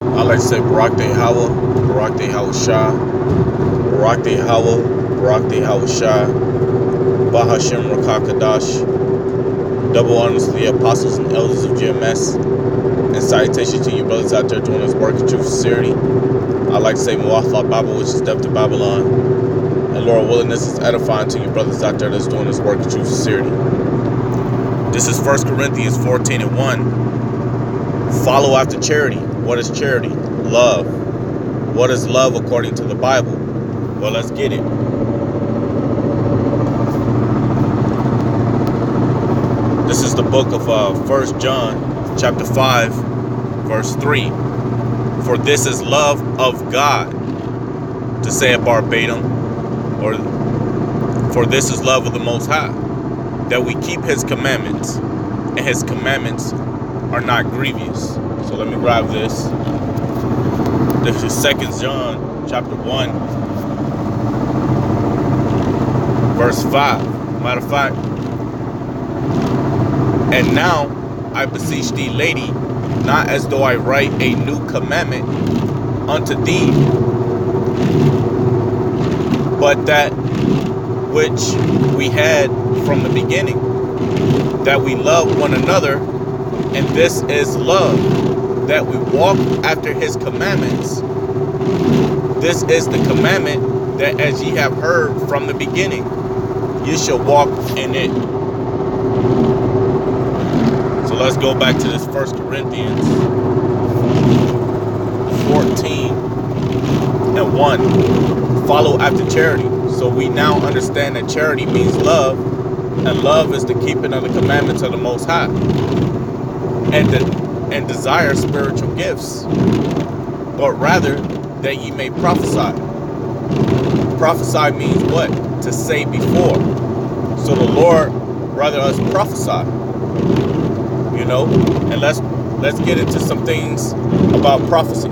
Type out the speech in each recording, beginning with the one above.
I like to say Barak De Hawa, Barak De Hawa Shah, Barak De Hawa, Barak De Hawa Shah, Bahashim Rakakadash, double honors to the apostles and elders of GMS, and salutations to you brothers out there doing this work in true sincerity. I like to say Muwafa Bible, which is death to Babylon, and Lord willing, this is edifying to you brothers out there that's doing this work in true sincerity. This is 1 Corinthians 14 and 1. Follow after charity. What is charity? Love. What is love according to the Bible? Well, let's get it. This is the book of 1 John, chapter 5, verse 3. For this is love of God, to say it verbatim, or for this is love of the Most High, that we keep His commandments, and His commandments are not grievous. So let me grab this. This is 2 John, chapter 1, verse 5. Matter of fact, and now I beseech thee, lady, not as though I write a new commandment unto thee, but that which we had from the beginning, that we love one another, and this is love, that we walk after His commandments. This is the commandment, that as ye have heard from the beginning, ye shall walk in it. So let's go back to this 1 Corinthians 14 and 1. Follow after charity. So we now understand that charity means love, and love is the keeping of the commandments of the Most High, and desire spiritual gifts, but rather that ye may prophesy. Prophesy means what? To say before. So the Lord rather us prophesy. You know, and let's get into some things about prophecy.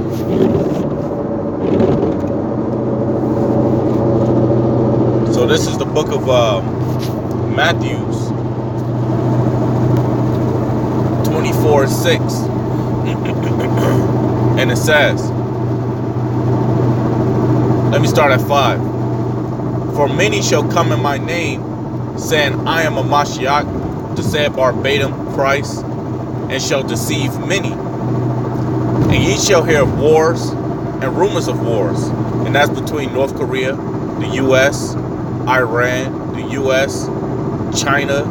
So this is the book of Matthews 24:6, and it says, let me start at 5. For many shall come in my name, saying, I am a Mashiach, to say it verbatim, Christ, and shall deceive many. And ye shall hear of wars and rumors of wars. And that's between North Korea, the U.S., Iran, the U.S., China,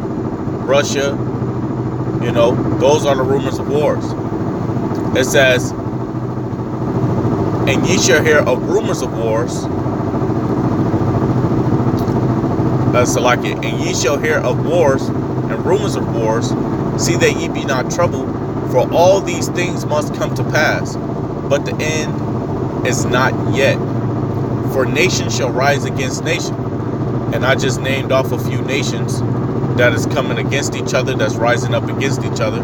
Russia. You know, those are the rumors of wars. It says, and ye shall hear of rumors of wars. And ye shall hear of wars and rumors of wars. See that ye be not troubled, for all these things must come to pass, but the end is not yet. For nation shall rise against nation. And I just named off a few nations that is coming against each other, that's rising up against each other,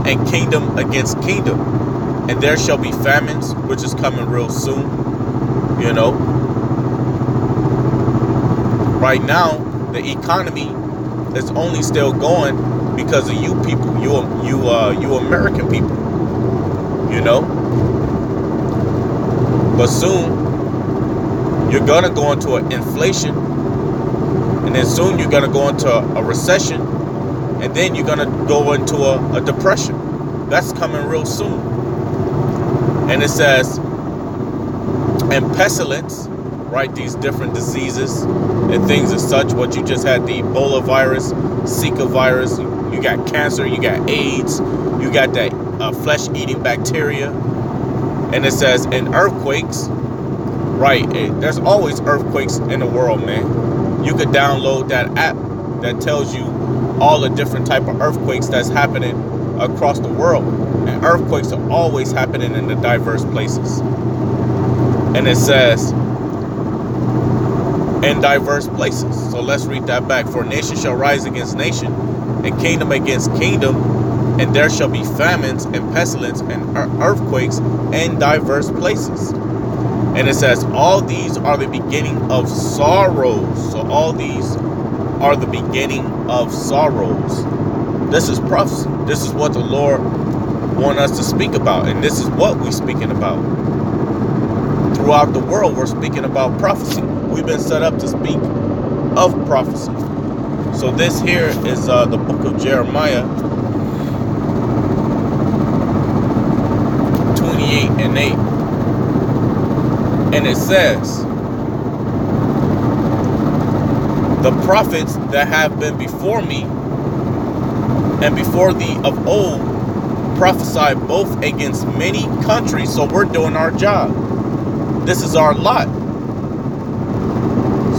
and kingdom against kingdom. And there shall be famines, which is coming real soon. You know, right now the economy is only still going because of you people, you American people, you know. But soon you're gonna go into an inflation, and then soon you're gonna go into a recession, and then you're gonna go into a depression. That's coming real soon. And it says, and pestilence, right? These different diseases and things as such. What you just had, the Ebola virus, Zika virus. You got cancer, you got AIDS, you got that flesh-eating bacteria. And it says, and earthquakes, right? There's always earthquakes in the world, man. You could download that app that tells you all the different type of earthquakes that's happening across the world. And earthquakes are always happening in the diverse places. And it says, in diverse places. So let's read that back. For nation shall rise against nation, and kingdom against kingdom, and there shall be famines and pestilence and earthquakes in diverse places. And it says, all these are the beginning of sorrows. So all these are the beginning of sorrows. This is prophecy. This is what the Lord want us to speak about. And this is what we're speaking about. Throughout the world, we're speaking about prophecy. We've been set up to speak of prophecy. So this here is the book of Jeremiah 28:8. And it says, the prophets that have been before me and before thee of old prophesy both against many countries. So we're doing our job. This is our lot.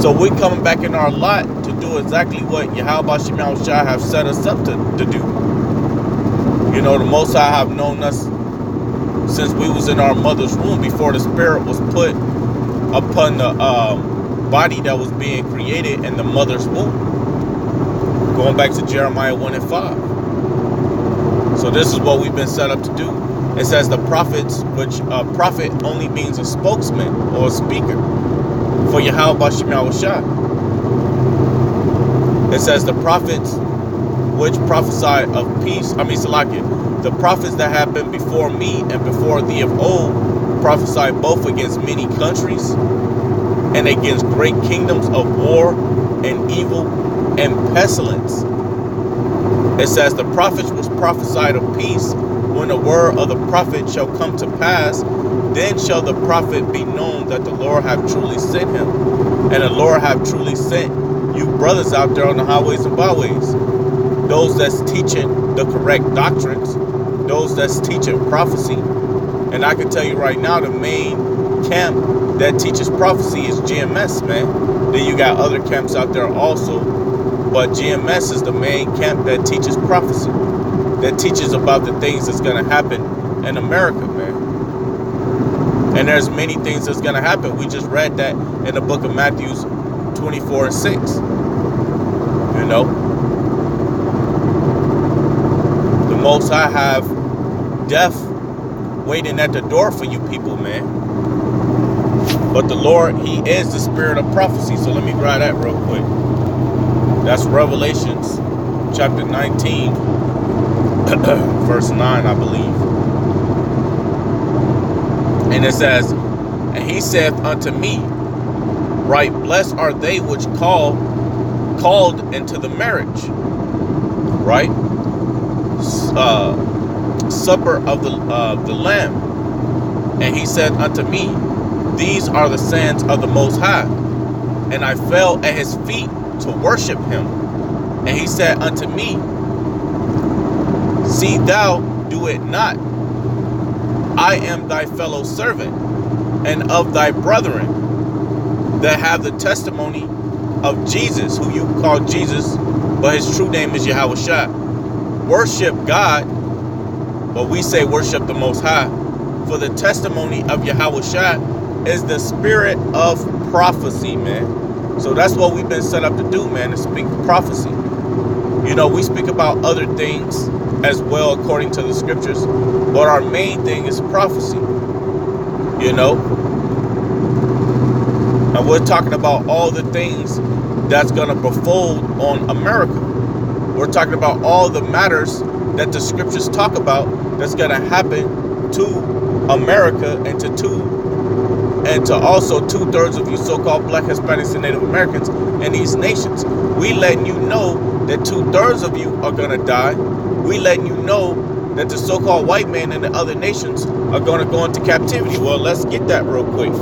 So we're coming back in our lot to do exactly what Yahweh Shema Shai have set us up to do. You know, the Most High have known us since we was in our mother's womb, before the spirit was put upon the body that was being created in the mother's womb. Going back to Jeremiah 1:5. So this is what we've been set up to do. It says the prophets, which prophet only means a spokesman or a speaker for Yahweh Shema Shai. It says the prophets which prophesy of peace. Salakia. The prophets that have been before me and before thee of old prophesy both against many countries and against great kingdoms of war and evil and pestilence. It says the prophets which prophesied of peace, when the word of the prophet shall come to pass, then shall the prophet be known that the Lord have truly sent him. And the Lord have truly sent you brothers out there on the highways and byways. Those that's teaching the correct doctrines, those that's teaching prophecy. And I can tell you right now, the main camp that teaches prophecy is GMS, man. Then you got other camps out there also, but GMS is the main camp that teaches prophecy, that teaches about the things that's going to happen in America, man. And there's many things that's going to happen. We just read that in the book of Matthew 24:6. You know, the Most High have death waiting at the door for you people, man. But the Lord, he is the spirit of prophecy. So let me grab that real quick. That's Revelations chapter 19, verse 9, I believe. And it says, and he saith unto me, right, blessed are they which called into the marriage, right? Supper of the Lamb. And he said unto me, these are the sons of the Most High. And I fell at his feet to worship him. And he said unto me, see thou do it not. I am thy fellow servant and of thy brethren that have the testimony of Jesus, who you call Jesus, but his true name is Yahweh Shai. Worship God, but we say worship the Most High. For the testimony of Yahweh Shai is the spirit of prophecy, man. So that's what we've been set up to do, man, to speak prophecy. You know, we speak about other things as well according to the scriptures, but our main thing is prophecy. You know, and we're talking about all the things that's going to befall on America. We're talking about all the matters that the scriptures talk about that's going to happen to America and to also 2/3 of you so-called Black, Hispanics, and Native Americans in these nations. We letting you know that 2/3 of you are going to die. We letting you know that the so-called white man in the other nations are going to go into captivity. Well, let's get that real quick.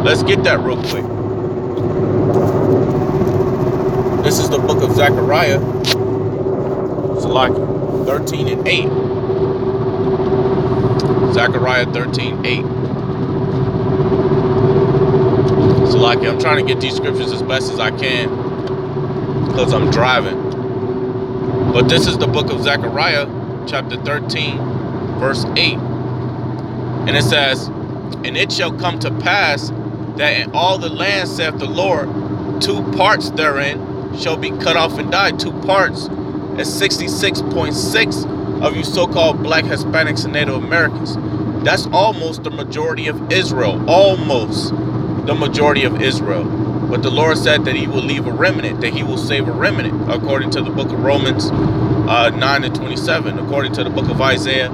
Let's get that real quick. This is the book of Zechariah. It's like 13:8. Zechariah 13:8. So like I'm trying to get these scriptures as best as I can because I'm driving. But this is the book of Zechariah, chapter 13, verse 8. And it says, and it shall come to pass that in all the land, saith the Lord, 2 parts therein shall be cut off and die. 2 parts is 66.6 of you so-called Black, Hispanics, and Native Americans. That's almost the majority of Israel. Almost the majority of Israel. But the Lord said that he will leave a remnant, that he will save a remnant, according to the book of Romans 9:27, according to the book of Isaiah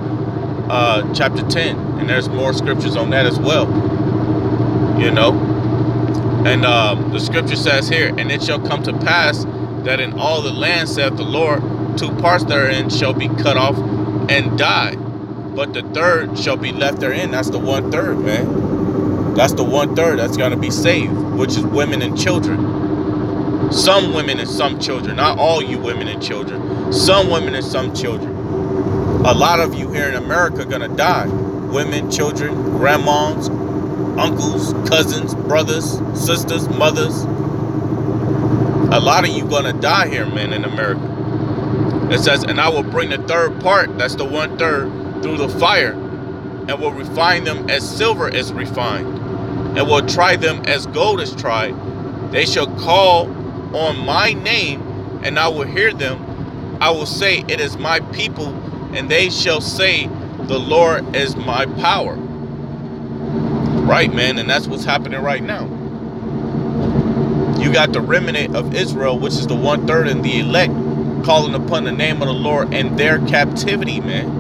chapter 10, and there's more scriptures on that as well. You know, and the scripture says here, and it shall come to pass that in all the land, saith the Lord, 2 parts therein shall be cut off and die, but the third shall be left therein. That's the 1/3, man. That's the 1/3 that's gonna be saved, which is women and children. Some women and some children, not all you women and children. Some women and some children. A lot of you here in America are gonna die. Women, children, grandmas, uncles, cousins, brothers, sisters, mothers. A lot of you gonna die here, man, in America. It says, and I will bring the third part, that's the 1/3, through the fire, and will refine them as silver is refined, and will try them as gold is tried. They shall call on my name, and I will hear them. I will say, it is my people, and they shall say, the Lord is my power. Right, man, and that's what's happening right now. You got the remnant of Israel, which is the 1/3, and the elect calling upon the name of the Lord in their captivity, man,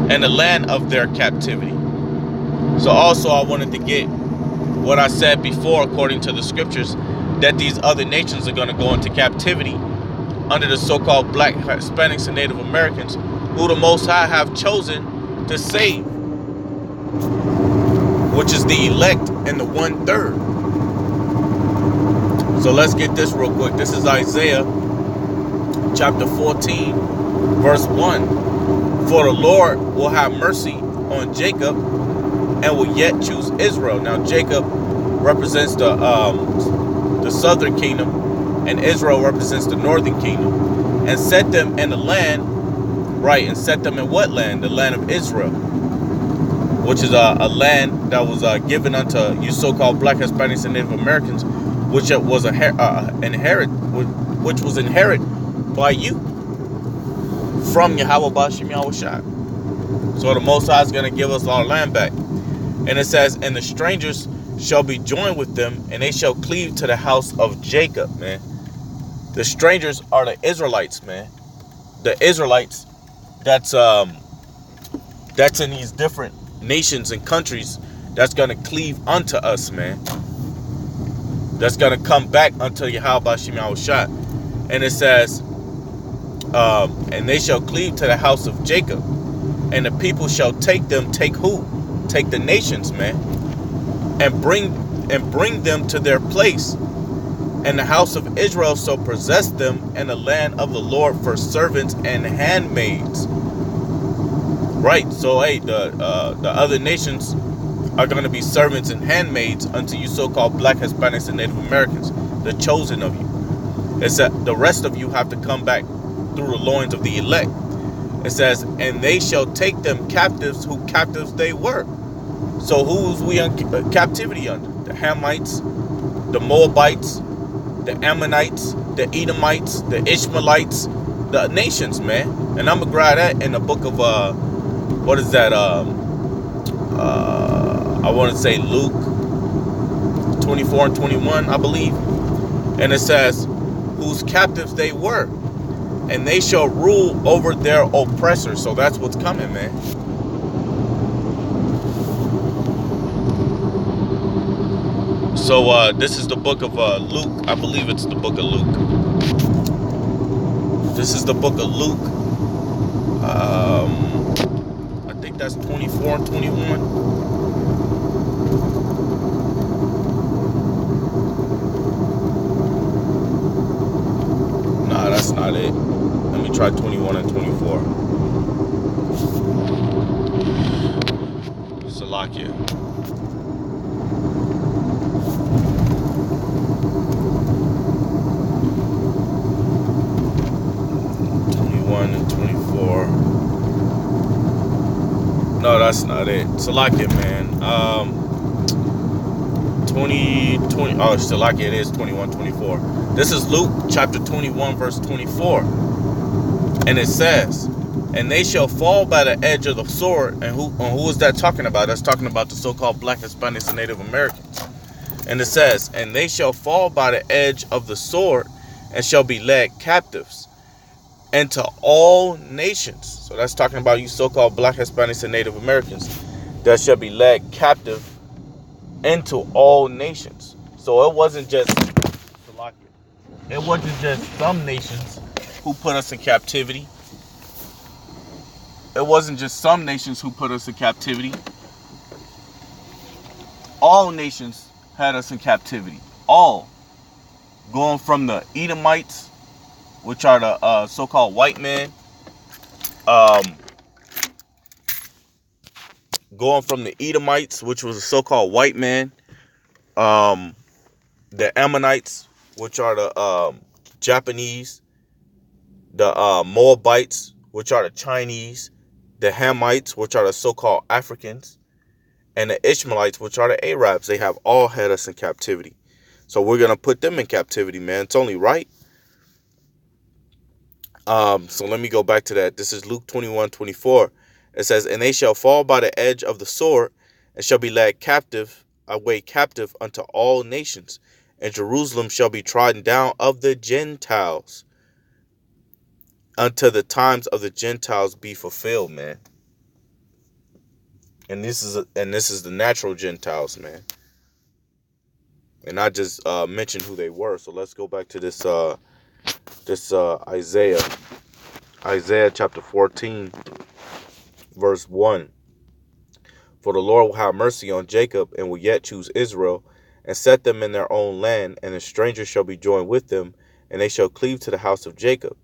and the land of their captivity. So also I wanted to get what I said before, according to the scriptures, that these other nations are going to go into captivity under the so-called black, Hispanics, and Native Americans, who the Most High have chosen to save, which is the elect and the 1/3. So let's get this real quick. This is Isaiah chapter 14, verse 1. For the Lord will have mercy on Jacob and will yet choose Israel. Now Jacob represents the southern kingdom, and Israel represents the northern kingdom, and set them in the land, right, and set them in what land? The land of Israel, which is a land that was given unto you so-called black, Hispanics, and Native Americans, which was which was inherited by you from Yahweh Bashim Yahushua. So the Most High is going to give us our land back. And it says, and the strangers shall be joined with them, and they shall cleave to the house of Jacob, man. The strangers are the Israelites, man. The Israelites that's in these different nations and countries that's going to cleave unto us, man. That's going to come back unto Yahweh Bashim Yahushua. And it says, and they shall cleave to the house of Jacob, and the people shall take them. Take who? Take the nations, man, and bring them to their place. And the house of Israel shall possess them in the land of the Lord for servants and handmaids. Right. So hey, the other nations are going to be servants and handmaids unto you so-called black, Hispanics, and Native Americans, the chosen of you. It's that the rest of you have to come back through the loins of the elect. It says, and they shall take them captives, who captives they were. So who's we in captivity under? The Hamites, the Moabites, the Ammonites, the Edomites, the Ishmaelites, the nations, man. And I'm going to grab that in the book of, what is that? I want to say Luke 24 and 21, I believe. And it says, whose captives they were, and they shall rule over their oppressors. So that's what's coming, man. So this is the book of Luke. I believe it's the book of Luke. This is the book of Luke. I think that's 24 and 21. Nah, that's not it. Let me try 21 and 24. Salakia. And 24. No, that's not it. Salakia, man. 20. Oh, Salakia, it is 21, 24. This is Luke chapter 21, verse 24. And it says, and they shall fall by the edge of the sword. And who is that talking about? That's talking about the so-called black, Hispanics, and Native Americans. And it says, and they shall fall by the edge of the sword, and shall be led captives. and to all nations. So that's talking about you so-called black Hispanics and Native Americans that shall be led captive into all nations. So it wasn't just some nations who put us in captivity. It wasn't just some nations who put us in captivity. All nations had us in captivity. All. Going from the Edomites, which are the so-called white men, um, going from the Edomites, which was a so-called white man, um, the Ammonites, which are the Japanese, the Moabites, which are the Chinese, the Hamites, which are the so-called Africans, and the Ishmaelites, which are the Arabs. They have all had us in captivity. So we're going to put them in captivity, man. It's only right. So let me go back to that. This is Luke 21:24. It says, and they shall fall by the edge of the sword, and shall be led away captive unto all nations, and Jerusalem shall be trodden down of the Gentiles, until the times of the Gentiles be fulfilled, man. And this is the natural Gentiles, man. And I just mentioned who they were. So let's go back to this Isaiah chapter 14, verse 1. For the Lord will have mercy on Jacob, and will yet choose Israel, and set them in their own land, and the strangers shall be joined with them, and they shall cleave to the house of Jacob.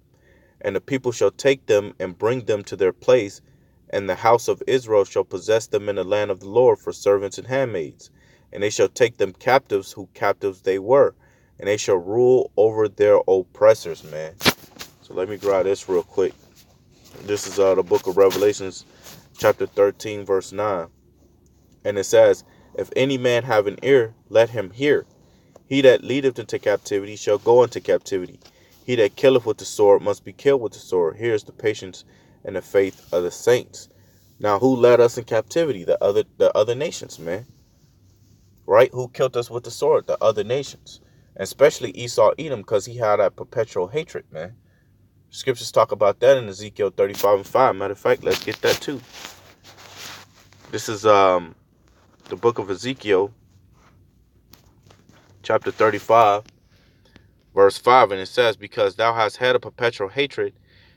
And the people shall take them and bring them to their place, and the house of Israel shall possess them in the land of the Lord for servants and handmaids. And they shall take them captives, who captives they were, and they shall rule over their oppressors, man. So let me grab this real quick. This is the book of Revelations, chapter 13, verse 9. And it says, if any man have an ear, let him hear. He that leadeth into captivity shall go into captivity. He that killeth with the sword must be killed with the sword. Here is the patience and the faith of the saints. Now, who led us in captivity? The other nations, man. Right? Who killed us with the sword? The other nations. And especially Esau, Edom, because he had that perpetual hatred, man. Scriptures talk about that in Ezekiel 35:5. Matter of fact, let's get that too. This is the book of Ezekiel, chapter 35, verse 5, and it says, because thou hast had a perpetual hatred,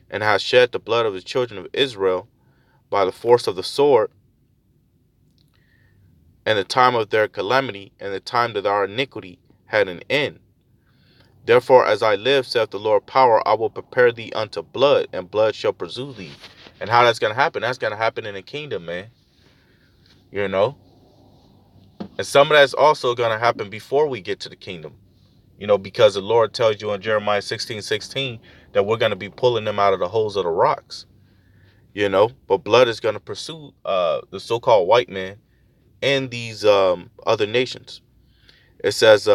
and hast shed the blood of the children of Israel by the force of the sword, and the time of their calamity, and the time that our iniquity had an end. Therefore, as I live, saith the Lord power, I will prepare thee unto blood, and blood shall pursue thee. And how that's going to happen? That's going to happen in the kingdom, man. You know? And some of that's also going to happen before we get to the kingdom. You know, because the Lord tells you in Jeremiah 16:16 that we're going to be pulling them out of the holes of the rocks. You know, but blood is going to pursue the so-called white man and these other nations. It says,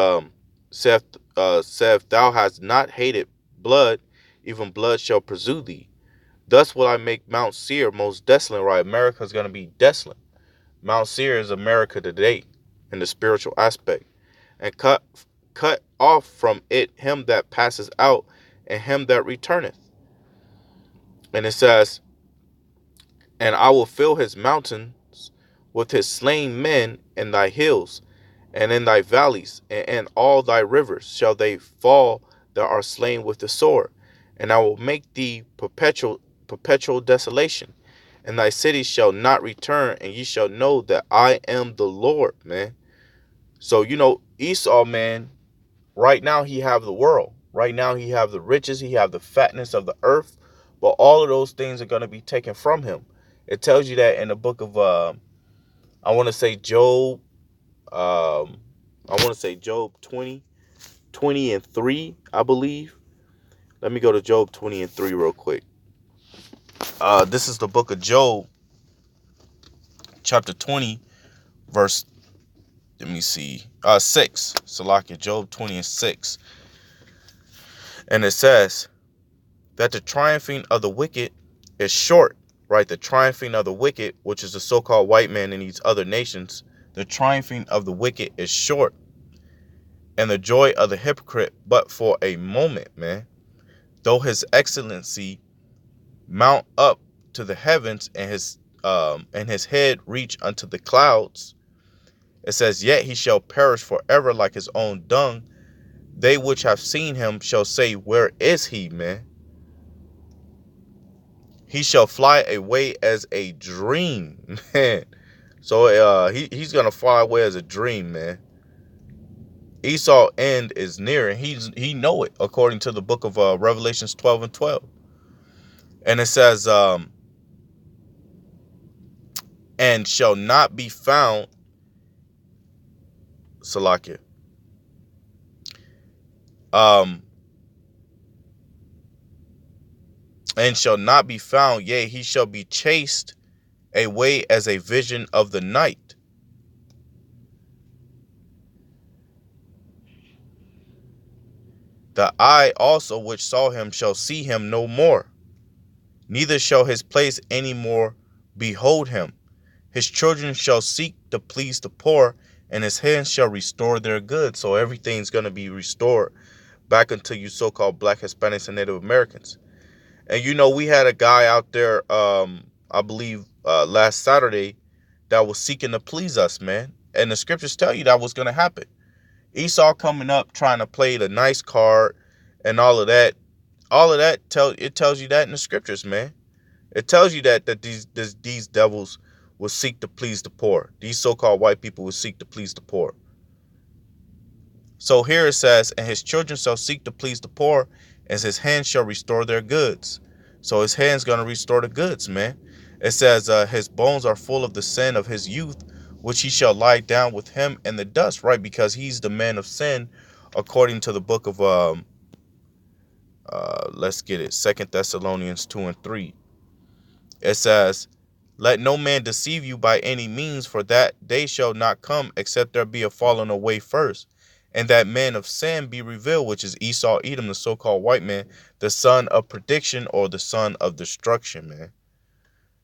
saith thou hast not hated blood, even blood shall pursue thee. Thus will I make Mount Seir most desolate. Right, America is going to be desolate. Mount Seir is America today in the spiritual aspect, and cut off from it him that passes out, and him that returneth. And it says, and I will fill his mountains with his slain men in thy hills, and in thy valleys, and in all thy rivers shall they fall that are slain with the sword. And I will make thee perpetual desolation, and thy cities shall not return, and ye shall know that I am the Lord, man. So, you know, Esau, man, right now he have the world. Right now he have the riches, he have the fatness of the earth, but all of those things are going to be taken from him. It tells you that in the book of, I want to say Job, Job 20 and 3, I believe. Let me go to Job 20 and 3 real quick. This is the book of Job, chapter 20, verse, let me see, 6. Salakia, Job 20 and 6. And it says that the triumphing of the wicked is short, right? The triumphing of the wicked, which is the so-called white man in these other nations, the triumphing of the wicked is short, and the joy of the hypocrite but for a moment, man. Though his excellency mount up to the heavens, and his head reach unto the clouds. It says, yet he shall perish forever like his own dung. They which have seen him shall say, where is he, man? He shall fly away as a dream, man. So he's gonna fly away as a dream, man. Esau end is near, and he know it according to the book of Revelations 12:12. And it says, and shall not be found, Salakia. And shall not be found, yea, he shall be chased away as a vision of the night. The eye also which saw him shall see him no more, neither shall his place any more behold him. His children shall seek to please the poor, and his hands shall restore their goods. So everything's going to be restored back unto you so-called Black, Hispanics, and Native Americans. And we had a guy out there, I believe last Saturday, that was seeking to please us, man. And the scriptures tell you that was going to happen. Esau coming up trying to play the nice card and all of that. All of that tells you that in the scriptures, man. It tells you that these devils will seek to please the poor. These so-called white people will seek to please the poor. So here it says, and his children shall seek to please the poor, as his hands shall restore their goods. So his hand's going to restore the goods, man. It says, his bones are full of the sin of his youth, which he shall lie down with him in the dust, right? Because he's the man of sin, according to the book of, let's get it, 2 Thessalonians 2:3. It says, let no man deceive you by any means, for that day shall not come except there be a falling away first, and that man of sin be revealed, which is Esau, Edom, the so-called white man, the son of prediction, or the son of destruction, man.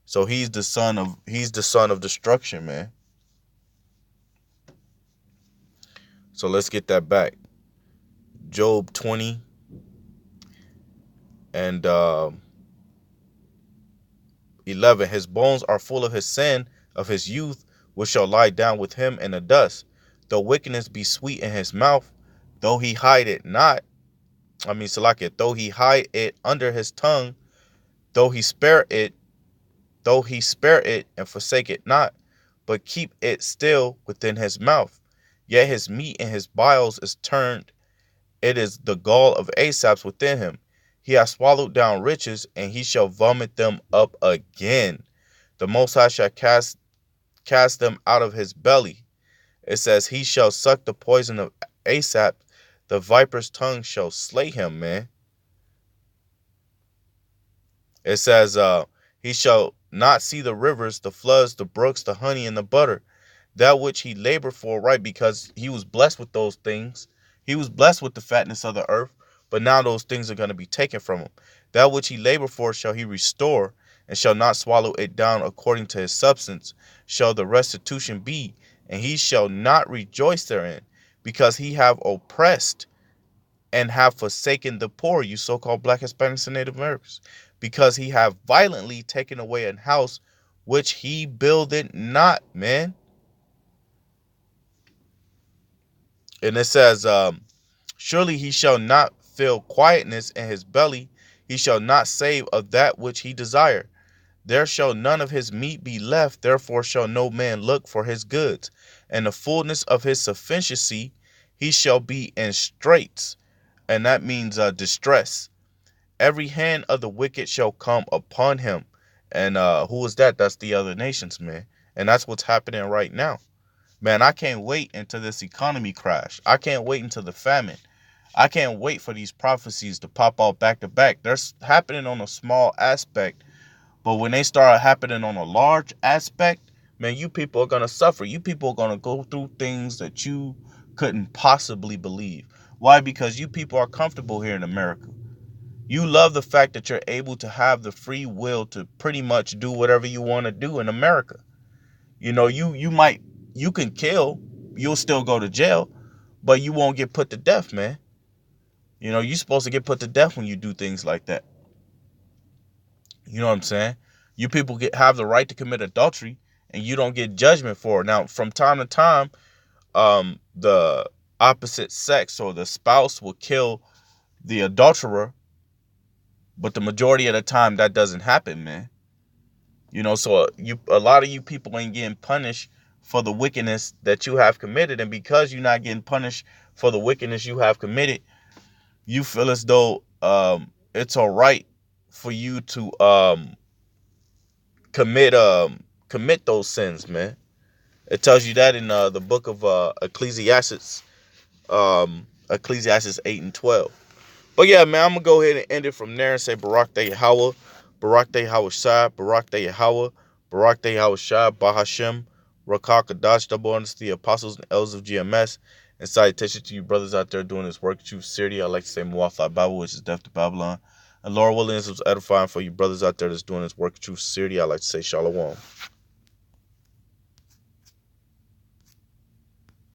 So he's the son of destruction, man. So let's get that back. Job 20 and 11. His bones are full of his sin of his youth, which shall lie down with him in the dust. Though wickedness be sweet in his mouth, though he hide it not, Salakia, though he hide it under his tongue, though he spare it and forsake it not, but keep it still within his mouth. Yet his meat and his biles is turned, it is the gall of Asaps within him. He has swallowed down riches, and he shall vomit them up again. The Most High shall cast them out of his belly. It says, he shall suck the poison of Asap. The viper's tongue shall slay him, man. It says, he shall not see the rivers, the floods, the brooks, the honey, and the butter. That which he labored for, right? Because he was blessed with those things. He was blessed with the fatness of the earth. But now those things are going to be taken from him. That which he labored for shall he restore, and shall not swallow it down according to his substance, shall the restitution be, and he shall not rejoice therein, because he have oppressed and have forsaken the poor, you so-called Black, Hispanics, and Native Americans, because he have violently taken away an house which he builded not, man. And it says, surely he shall not feel quietness in his belly, he shall not save of that which he desire. There shall none of his meat be left, therefore shall no man look for his goods. And the fullness of his sufficiency, he shall be in straits. And that means distress. Every hand of the wicked shall come upon him. And who is that? That's the other nations, man. And that's what's happening right now. Man, I can't wait until this economy crash. I can't wait until the famine. I can't wait for these prophecies to pop out back to back. They're happening on a small aspect, but when they start happening on a large aspect, man, you people are going to suffer. You people are going to go through things that you couldn't possibly believe. Why? Because you people are comfortable here in America. You love the fact that you're able to have the free will to pretty much do whatever you want to do in America. You can kill, you'll still go to jail, but you won't get put to death, man. You're supposed to get put to death when you do things like that. You know what I'm saying? You people have the right to commit adultery, and you don't get judgment for it. Now, from time to time, the opposite sex or the spouse will kill the adulterer, but the majority of the time that doesn't happen, man. You know, so a lot of you people ain't getting punished for the wickedness that you have committed, and because you're not getting punished for the wickedness you have committed, you feel as though it's all right for you to commit commit those sins, man. It tells you that in the book of Ecclesiastes, Ecclesiastes 8 and 12. But yeah, man, I'm gonna go ahead and end it from there and say Barak Day Yahweh, Barak Day Yahweh Shai, Barak Day Yahweh, Barak Day Yahweh Shai, Bahashem, Rakak Kadash, double honors to the apostles and elders of GMS, and salutation to you brothers out there doing this work. True sincerity, I like to say Muwafa Bible, which is death to Babylon. And Lord willing, this was edifying for you brothers out there that's doing this work. True sincerity, I like to say Shalom.